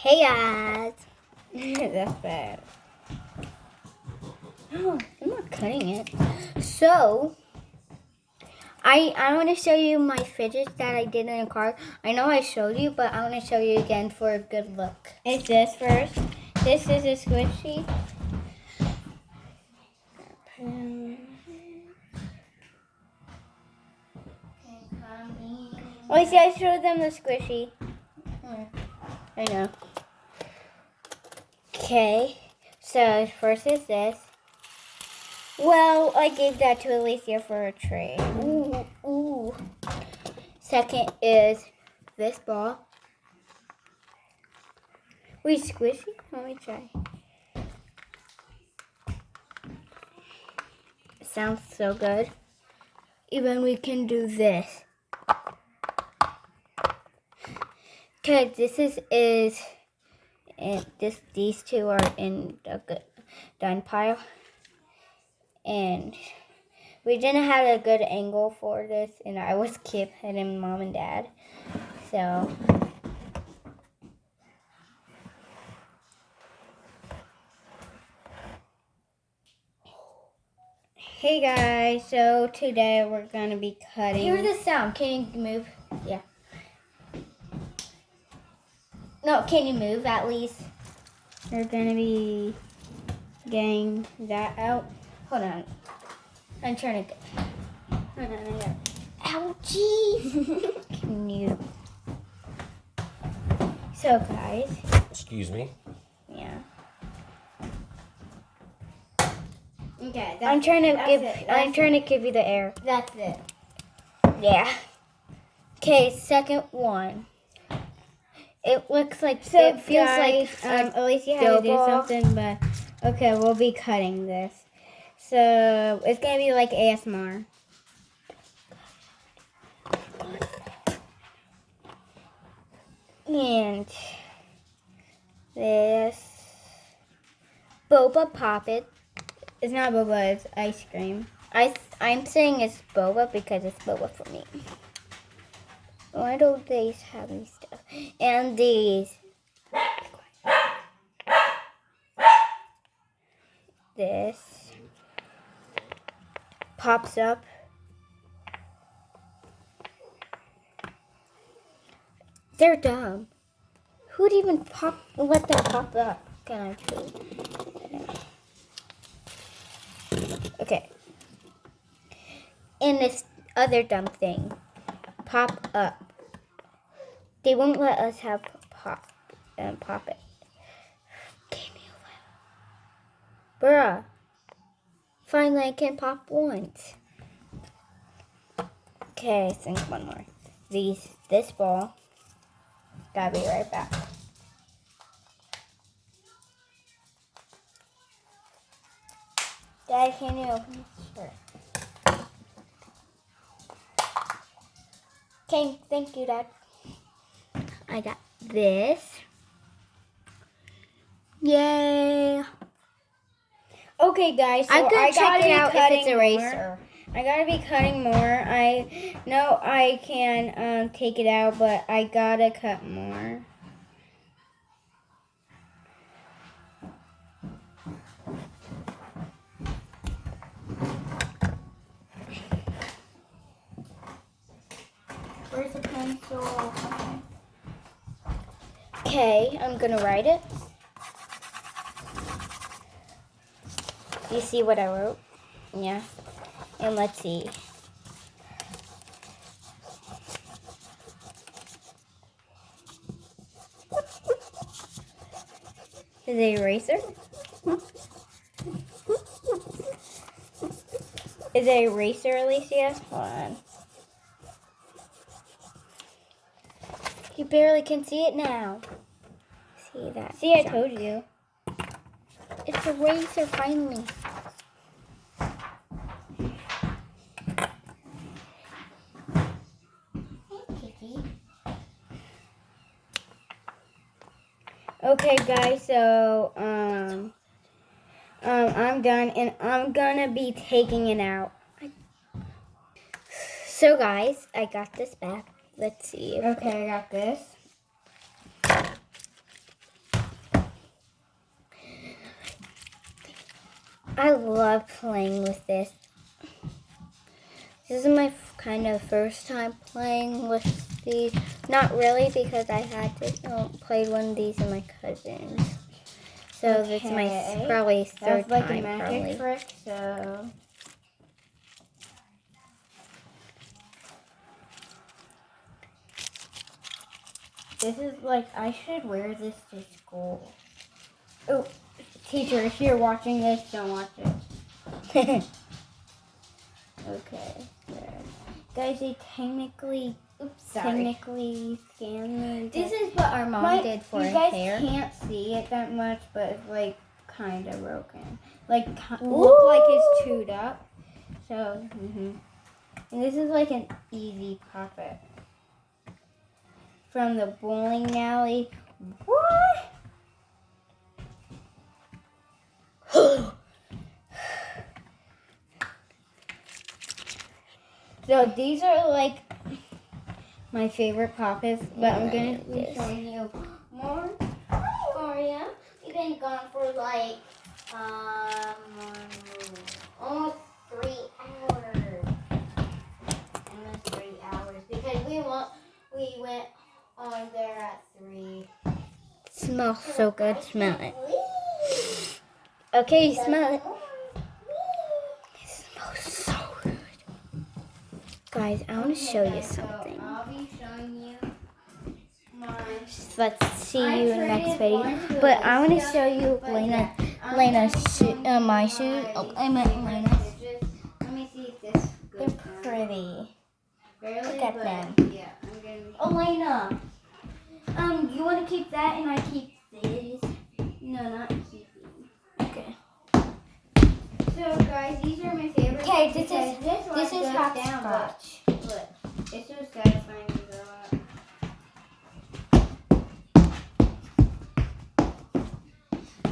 Hey guys. That's bad. Oh, I'm not cutting it. So, I want to show you my fidgets that I did in the car. I know I showed you, but I want to show you again for a good look. It's this first. This is a squishy. Oh, see, I showed them the squishy. I know. Okay, so first is this. Well, I gave that to Alicia for a trade. Ooh. Second is this ball. Wait, squishy? Let me try. It sounds so good. Even we can do this. Okay, these two are in the done pile, and we didn't have a good angle for this, and I was keep hitting mom and dad, so. Hey guys, so today we're gonna be cutting. Hear the sound. Can you move? Yeah. No, can you move at least? We're gonna be getting that out. Hold on. I'm trying to get. Hold on, I got it. Ouchie! Can you? So guys, Excuse me. yeah. Okay. I'm trying to give you the air. That's it. Yeah. Okay, second one. It looks like So it feels guys, like Alicia had dough to do ball. something, but okay, we'll be cutting this. So it's gonna be like ASMR. And this boba pop it. It's not boba, it's ice cream. I'm saying it's boba because it's boba for me. Why don't these have any stuff? And these. This pops up. They're dumb. Who'd even let them pop up? Can I choose? Okay. And this other dumb thing. Pop up. They won't let us have pop it. Can you Bruh. Finally I can pop once. Okay, think one more. This ball. Gotta be right back. Dad, can you open this? Sure. Okay, thank you, Dad. I got this. Yay. Okay, guys, so I gotta be cutting more. I gotta be cutting more. I know I can take it out, but I gotta cut more. Where's the pencil? Okay, I'm gonna write it. You see what I wrote? Yeah. And let's see. Is it eraser? Is it eraser, Alicia? Hold on. You barely can see it now. See that? See, I told you. It's a razor finally. Okay, guys, so I'm done, and I'm gonna be taking it out. So, guys, I got this back. Let's see. Okay, I got this. I love playing with this. This is my kind of first time playing with these. Not really, because I had to play one of these with my cousins. So this is my probably third That's like time. a magic Probably. trick, so. This is like, I should wear this to school. Oh, teacher, if you're watching this, don't watch it. Okay, there. Guys, they technically scanned me. This is what our mom did for her hair. You guys can't see it that much, but it's like kind of broken. Like, look like it's chewed up. So, and this is like an easy puppet. From the bowling alley. What? So these are like my favorite puppets, but I'm gonna be showing you more. Hi, Aria. You've been gone for like almost 3 hours. Almost 3 hours because we went on there at 3. Smells so good. Smell it. Okay, smell it. It smells so good. Guys, I want to show you something. So I'll be showing you my. Let's see you in the next video. But I want to show you Lena's my shoes. Oh, I meant Lena's. Let me see if this is They're good. pretty. Barely, Look at but them. yeah, I'm gonna. Elena, you want to keep that and I keep this? No, not keeping. Okay. So guys, these are my favorites. Okay, because this is goes down, but hopscotch. look, it's so satisfying to go up.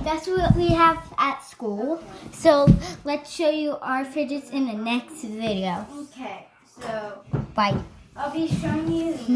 That's what we have at school. So let's show you our fidgets in the next video. Okay, so Bye. I'll be showing you this.